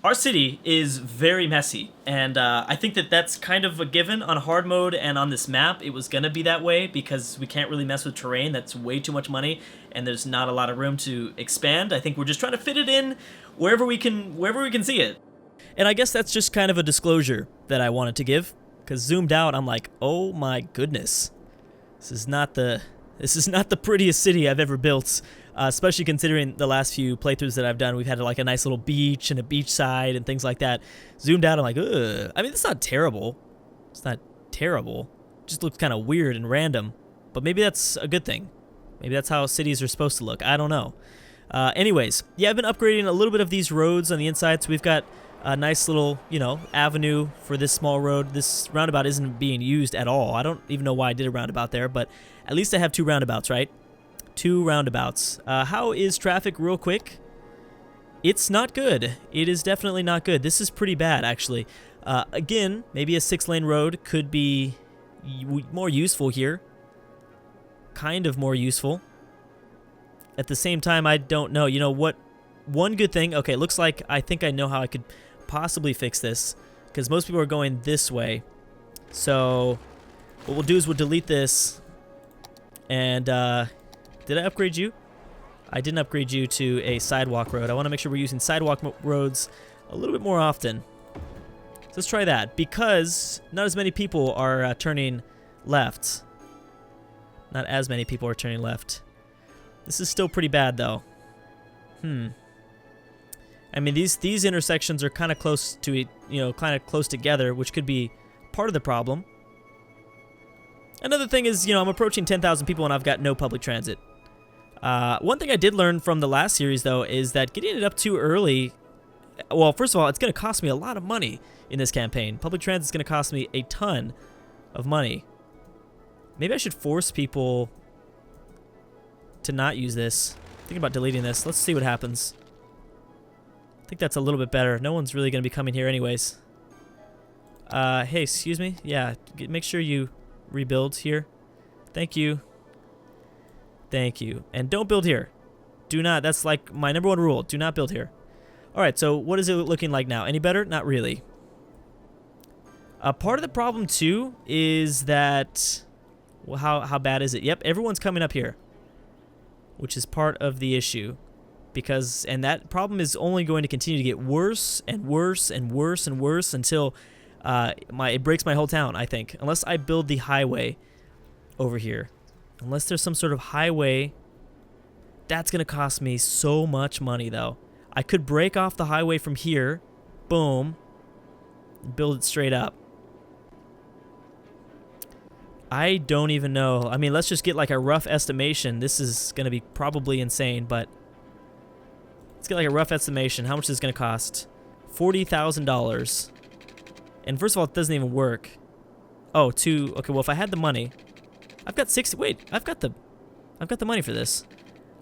Our city is very messy, and I think that that's kind of a given on hard mode and on this map. It was gonna be that way because we can't really mess with terrain. That's way too much money, and there's not a lot of room to expand. I think we're just trying to fit it in wherever we can see it. And I guess that's just kind of a disclosure that I wanted to give, because zoomed out, I'm like, oh my goodness, this is not the prettiest city I've ever built. Especially considering the last few playthroughs that I've done, we've had like a nice little beach and a beach side and things like that. Zoomed out, I'm like, ugh. I mean, it's not terrible. It's not terrible. It just looks kind of weird and random. But maybe that's a good thing. Maybe that's how cities are supposed to look. I don't know. Anyways, yeah, I've been upgrading a little bit of these roads on the inside. So we've got a nice little, avenue for this small road. This roundabout isn't being used at all. I don't even know why I did a roundabout there, but at least I have 2 roundabouts, right? 2 roundabouts. How is traffic real quick? It's not good. It is definitely not good. This is pretty bad, actually. Again, maybe a 6-lane road could be more useful here. Kind of more useful. At the same time, I don't know. You know what? One good thing. Okay, looks like I think I know how I could possibly fix this, because most people are going this way. So what we'll do is we'll delete this. And, did I upgrade you? I didn't upgrade you to a sidewalk road. I want to make sure we're using sidewalk roads a little bit more often. So let's try that, because not as many people are turning left. Not as many people are turning left. This is still pretty bad, though. I mean, these intersections are kind of close to, kind of close together, which could be part of the problem. Another thing is, I'm approaching 10,000 people and I've got no public transit. One thing I did learn from the last series, though, is that getting it up too early, well, first of all, it's going to cost me a lot of money in this campaign. Public transit is going to cost me a ton of money. Maybe I should force people to not use this. Thinking about deleting this. Let's see what happens. I think that's a little bit better. No one's really going to be coming here anyways. Hey, excuse me? Yeah, make sure you rebuild here. Thank you. Thank you. And don't build here. Do not. That's like my #1 rule. Do not build here. Alright, so what is it looking like now? Any better? Not really. Part of the problem, too, is that... Well, how bad is it? Yep, everyone's coming up here, which is part of the issue. And that problem is only going to continue to get worse and worse and worse and worse until it breaks my whole town, I think. Unless I build the highway over here. Unless there's some sort of highway. That's going to cost me so much money, though. I could break off the highway from here. Boom. And build it straight up. I don't even know. I mean, let's just get like a rough estimation. This is going to be probably insane, but let's get like a rough estimation. How much is this going to cost? $40,000. And first of all, it doesn't even work. Oh, okay, well, if I had the money, I've got 60. Wait, I've got the money for this.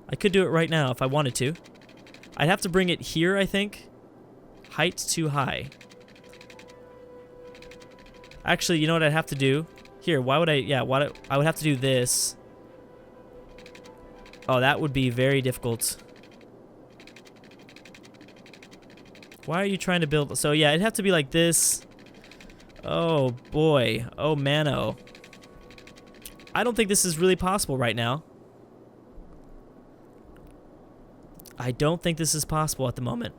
I could do it right now if I wanted to. I'd have to bring it here, I think. Height too high. Actually, you know what I'd have to do? Here, I would have to do this. Oh, that would be very difficult. Why are you trying to build? So yeah, it'd have to be like this. Oh boy. Oh mano. I don't think this is really possible right now. I don't think this is possible at the moment.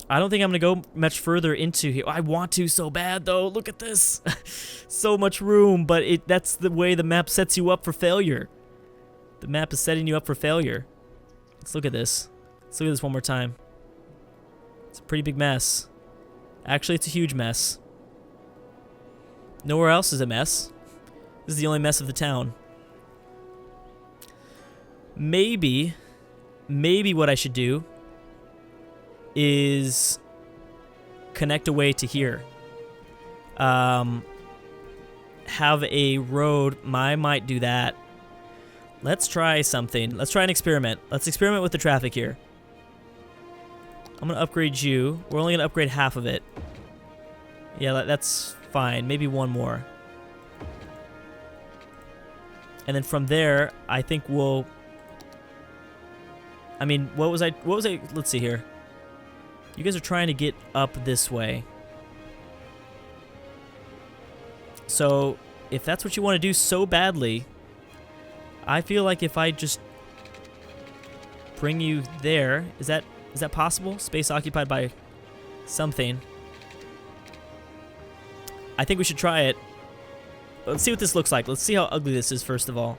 I don't think I'm going to go much further into here. I want to so bad, though. Look at this. So much room, but that's the way the map sets you up for failure. The map is setting you up for failure. Let's look at this. Let's look at this one more time. It's a pretty big mess. Actually, it's a huge mess. Nowhere else is a mess. This is the only mess of the town. Maybe what I should do is connect away to here. Have a road. I might do that. Let's try something. Let's try an experiment. Let's experiment with the traffic here. I'm going to upgrade you. We're only going to upgrade half of it. Yeah, that's fine. Maybe one more. And then from there, I think we'll... I mean, what was I... Let's see here. You guys are trying to get up this way. So, if that's what you want to do so badly, I feel like if I just bring you there, is that possible? Space occupied by something. I think we should try it. Let's see what this looks like. Let's see how ugly this is first of all.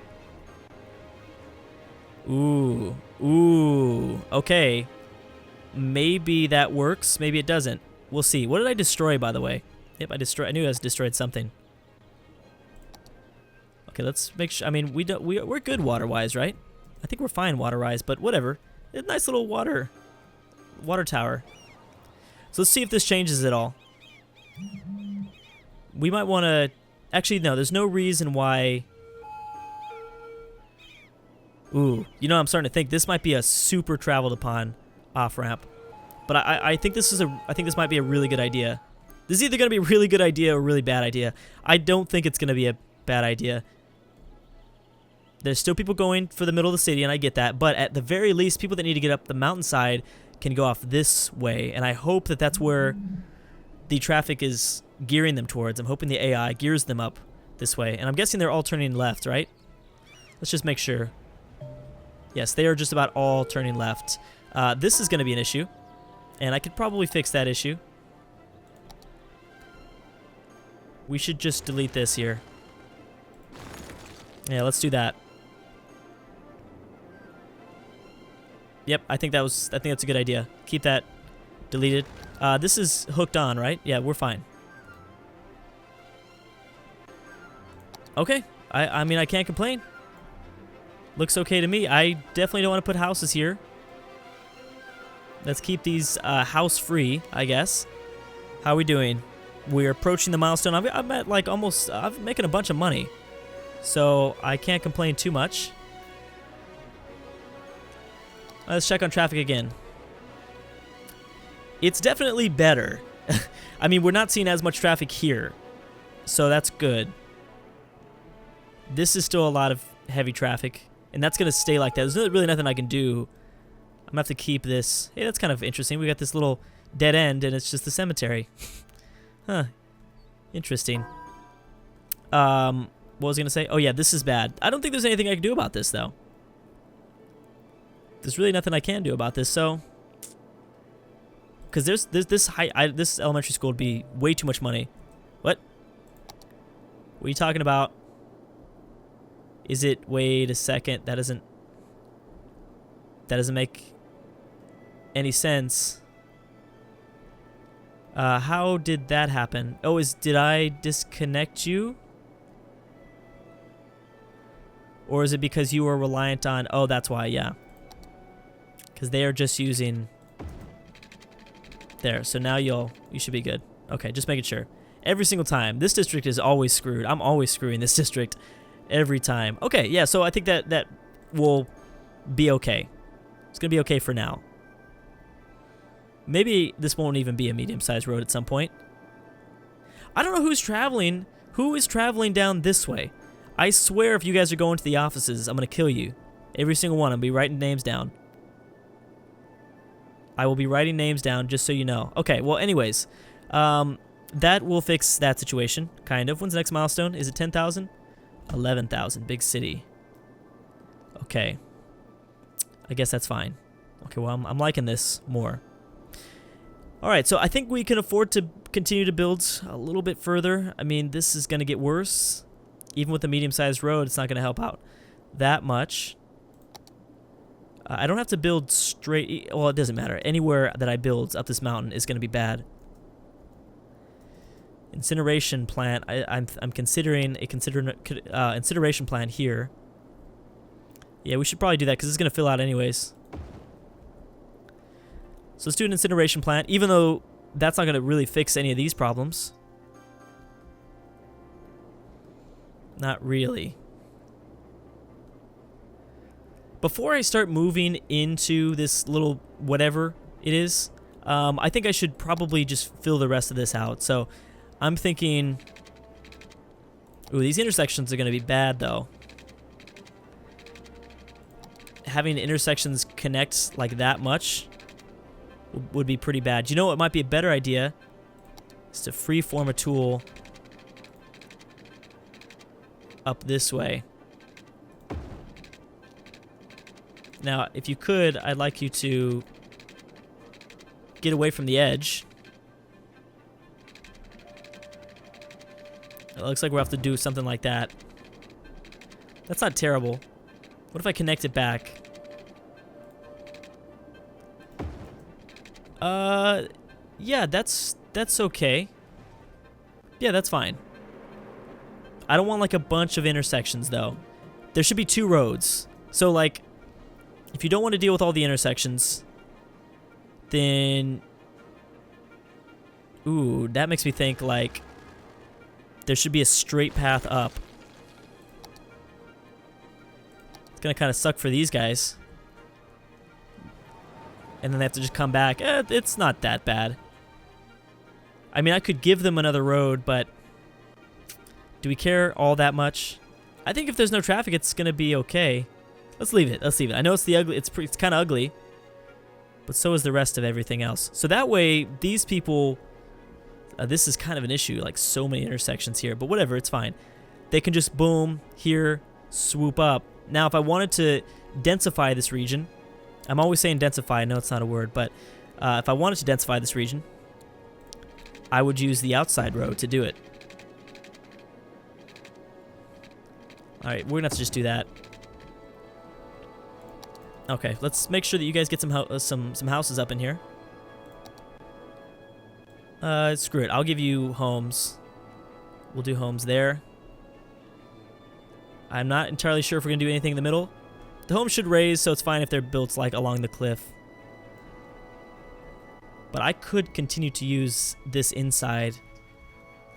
Ooh. Ooh. Okay. Maybe that works. Maybe it doesn't. We'll see. What did I destroy, by the way? Yep, I knew I destroyed something. Okay, let's make sure. I mean, we're good water-wise, right? I think we're fine water-wise, but whatever. A nice little water tower. So let's see if this changes at all. We might want to... Actually, no, there's no reason why... Ooh, you know, I'm starting to think this might be a super traveled upon off-ramp. But I think this might be a really good idea. This is either going to be a really good idea or a really bad idea. I don't think it's going to be a bad idea. There's still people going for the middle of the city, and I get that. But at the very least, people that need to get up the mountainside can go off this way. And I hope that that's where the traffic is gearing them towards. I'm hoping the AI gears them up this way. And I'm guessing they're all turning left, right? Let's just make sure. Yes, they are just about all turning left. This is going to be an issue. And I could probably fix that issue. We should just delete this here. Yeah, let's do that. Yep, I think that's a good idea. Keep that deleted. This is hooked on, right? Yeah, we're fine. Okay. I mean, I can't complain. Looks okay to me. I definitely don't want to put houses here. Let's keep these house free, I guess. How are we doing? We're approaching the milestone. I'm at like almost... I'm making a bunch of money. So I can't complain too much. Let's check on traffic again. It's definitely better. I mean, we're not seeing as much traffic here. So that's good. This is still a lot of heavy traffic. And that's going to stay like that. There's really nothing I can do. I'm going to have to keep this. Hey, that's kind of interesting. We got this little dead end, and it's just the cemetery. Huh. Interesting. What was I going to say? Oh, yeah, this is bad. I don't think there's anything I can do about this, though. There's really nothing I can do about this, so... Because this elementary school would be way too much money. What? What are you talking about? Is it... Wait a second. That doesn't make any sense. How did that happen? Oh, did I disconnect you? Or is it because you were reliant on... Oh, that's why, yeah. Because they are just using... There, so now you should be good. Okay, just making sure. Every single time. This district is always screwed. I'm always screwing this district every time. Okay, yeah, so I think that will be okay. It's going to be okay for now. Maybe this won't even be a medium-sized road at some point. I don't know who's traveling. Who is traveling down this way? I swear if you guys are going to the offices, I'm going to kill you. Every single one. I'll be writing names down. I will be writing names down just so you know. Okay, well, anyways. That will fix that situation, kind of. When's the next milestone? Is it 10,000? 11,000. Big city. Okay. I guess that's fine. Okay, well, I'm liking this more. Alright, so I think we can afford to continue to build a little bit further. I mean, this is going to get worse. Even with a medium-sized road, it's not going to help out that much. I don't have to build straight... Well, it doesn't matter. Anywhere that I build up this mountain is going to be bad. Incineration plant. I'm considering a incineration plant here. Yeah, we should probably do that because it's going to fill out anyways. So let's do an incineration plant, even though that's not going to really fix any of these problems. Not really. Before I start moving into this little whatever it is, I think I should probably just fill the rest of this out. So I'm thinking... Ooh, these intersections are going to be bad, though. Having intersections connect like that much would be pretty bad. You know what might be a better idea? Is to freeform a tool up this way. Now, if you could, I'd like you to get away from the edge. It looks like we'll have to do something like that. That's not terrible. What if I connect it back? Yeah, that's okay. Yeah, that's fine. I don't want like a bunch of intersections though. There should be 2 roads. So like, if you don't want to deal with all the intersections, then... Ooh, that makes me think like there should be a straight path up. It's gonna kind of suck for these guys. And then they have to just come back. It's not that bad. I mean, I could give them another road, but do we care all that much? I think if there's no traffic, it's gonna be okay. Let's leave it. Let's leave it. I know it's the ugly. It's kind of ugly, but so is the rest of everything else. So that way, these people. This is kind of an issue. Like so many intersections here, but whatever. It's fine. They can just boom here, swoop up. Now, if I wanted to densify this region, I'm always saying densify. I know it's not a word, but if I wanted to densify this region, I would use the outside road to do it. All right, we're gonna have to just do that. Okay, let's make sure that you guys get some houses up in here. Screw it. I'll give you homes. We'll do homes there. I'm not entirely sure if we're gonna do anything in the middle. The homes should raise, so it's fine if they're built like along the cliff. But I could continue to use this inside.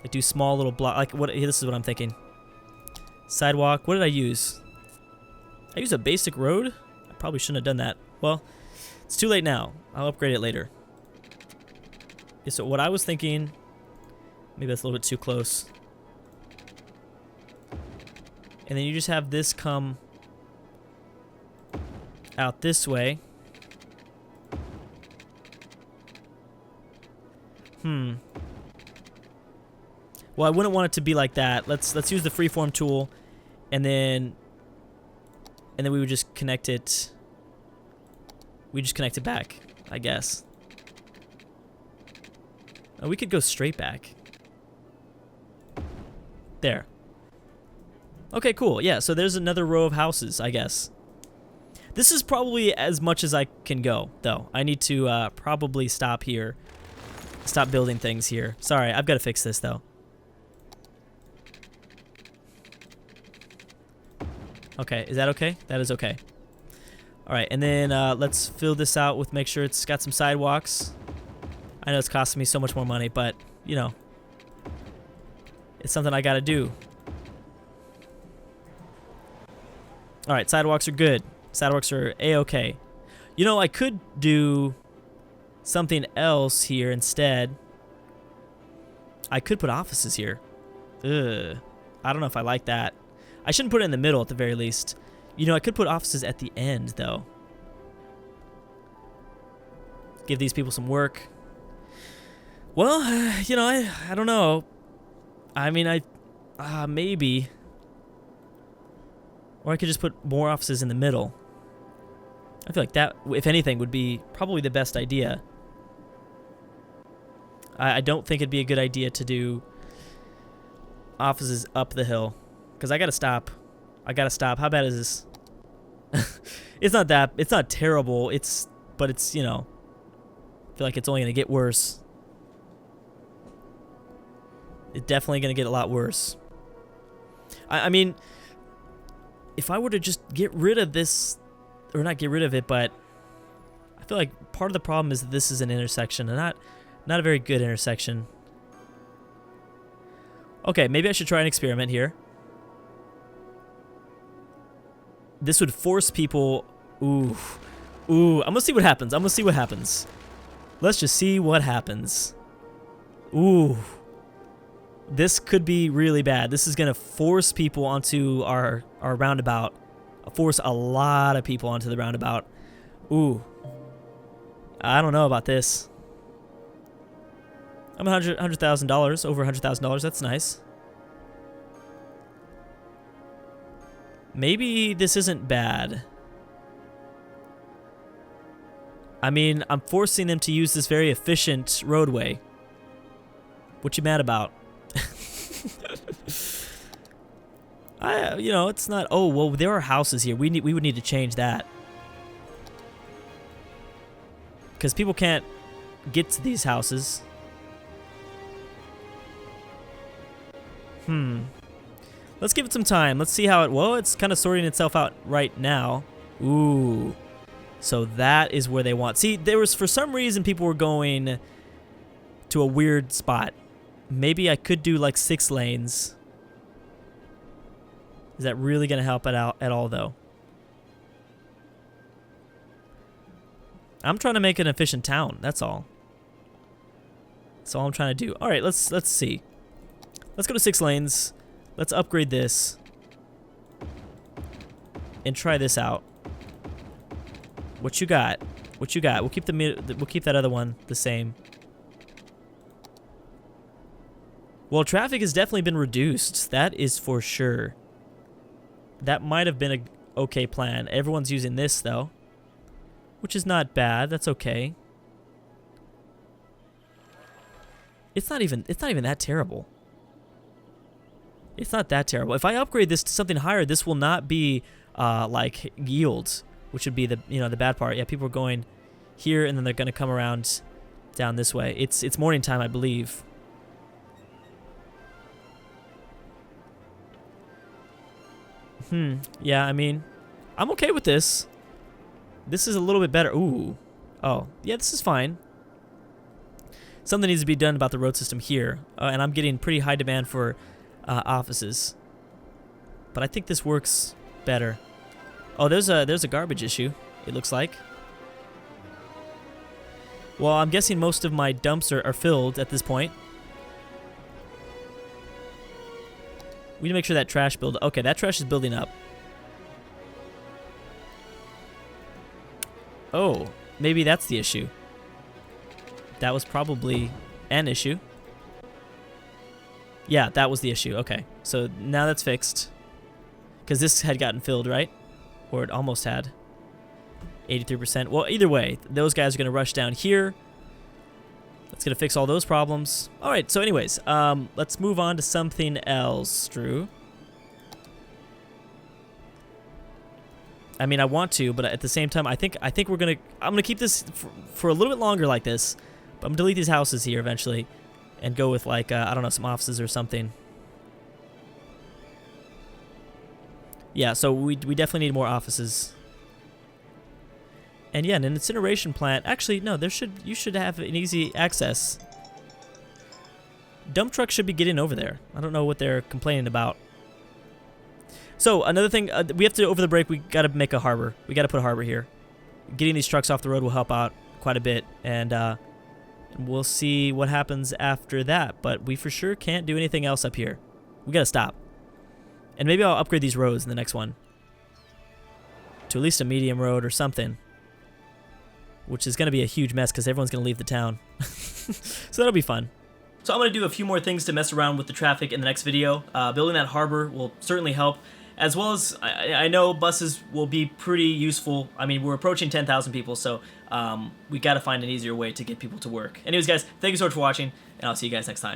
Like do small little block. Like what? This is what I'm thinking. Sidewalk. What did I use? I used a basic road. I probably shouldn't have done that. Well, it's too late now. I'll upgrade it later. Okay, so what I was thinking, maybe that's a little bit too close. And then you just have this come out this way. Well, I wouldn't want it to be like that. Let's use the freeform tool, and then we would just connect it. We just connect it back, I guess. Oh, we could go straight back. There. Okay, cool. Yeah, so there's another row of houses, I guess. This is probably as much as I can go, though. I need to probably stop here. Stop building things here. Sorry, I've got to fix this, though. Okay, is that okay? That is okay. All right, and then let's fill this out with, make sure it's got some sidewalks. I know it's costing me so much more money, but, you know, it's something I got to do. All right, sidewalks are good. Sidewalks are A-okay. You know, I could do something else here instead. I could put offices here. Ugh. I don't know if I like that. I shouldn't put it in the middle at the very least. You know, I could put offices at the end, though. Give these people some work. Well, you know, I don't know. I mean, maybe. Or I could just put more offices in the middle. I feel like that, if anything, would be probably the best idea. I don't think it'd be a good idea to do offices up the hill. Because I gotta stop. I gotta stop. How bad is this? It's not terrible. But it's, you know, I feel like it's only gonna get worse. It's definitely gonna get a lot worse. I mean, if I were to just get rid of this, or not get rid of it, but I feel like part of the problem is that this is an intersection, and not a very good intersection. Okay, maybe I should try an experiment here. This would force people. Ooh, I'm gonna see what happens. Let's just see what happens. Ooh, this could be really bad. This is gonna force people onto our roundabout. Force a lot of people onto the roundabout. Ooh. I don't know about this. I'm $100,000, over $100,000. That's nice. Maybe this isn't bad. I mean, I'm forcing them to use this very efficient roadway. What you mad about? You know, it's not. Oh, well, there are houses here. We would need to change that because people can't get to these houses. Let's give it some time. Let's see how it. Well, it's kind of sorting itself out right now. Ooh. So that is where they want. See, there was, for some reason, people were going to a weird spot. Maybe I could do like 6 lanes. Is that really going to help it out at all, though? I'm trying to make an efficient town. That's all. That's all I'm trying to do. All right, let's see. Let's go to 6 lanes. Let's upgrade this and try this out. What you got? What you got? We'll keep that other one the same. Well, traffic has definitely been reduced. That is for sure. That might have been a okay plan. Everyone's using this though, which is not bad. That's okay. It's not even that terrible. It's not that terrible. If I upgrade this to something higher, this will not be like yields, which would be the the bad part. Yeah, people are going here and then they're going to come around down this way. It's morning time, I believe. Yeah, I mean, I'm okay with this. This is a little bit better. Ooh. Oh, yeah, this is fine. Something needs to be done about the road system here, and I'm getting pretty high demand for offices. But I think this works better. Oh, there's a garbage issue, it looks like. Well, I'm guessing most of my dumps are filled at this point. We need to make sure that trash build. Okay, that trash is building up. Oh, maybe that's the issue. That was probably an issue. Yeah, that was the issue. Okay, so now that's fixed. Because this had gotten filled, right? Or it almost had. 83%. Well, either way, those guys are going to rush down here. That's going to fix all those problems. All right, so anyways, let's move on to something else, Drew. I mean, I want to, but at the same time, I think I'm gonna keep this for a little bit longer like this. But I'm gonna delete these houses here eventually, and go with like I don't know, some offices or something. Yeah, so we definitely need more offices. And yeah, an incineration plant. Actually, no, you should have an easy access. Dump trucks should be getting over there. I don't know what they're complaining about. So another thing, we have to, over the break, we got to make a harbor. We got to put a harbor here. Getting these trucks off the road will help out quite a bit, and we'll see what happens after that. But we for sure can't do anything else up here. We got to stop. And maybe I'll upgrade these roads in the next one to at least a medium road or something, which is going to be a huge mess because everyone's going to leave the town. So that'll be fun. So I'm going to do a few more things to mess around with the traffic in the next video. Building that harbor will certainly help, as well as I know buses will be pretty useful. I mean, we're approaching 10,000 people, so we got to find an easier way to get people to work. Anyways, guys, thank you so much for watching, and I'll see you guys next time.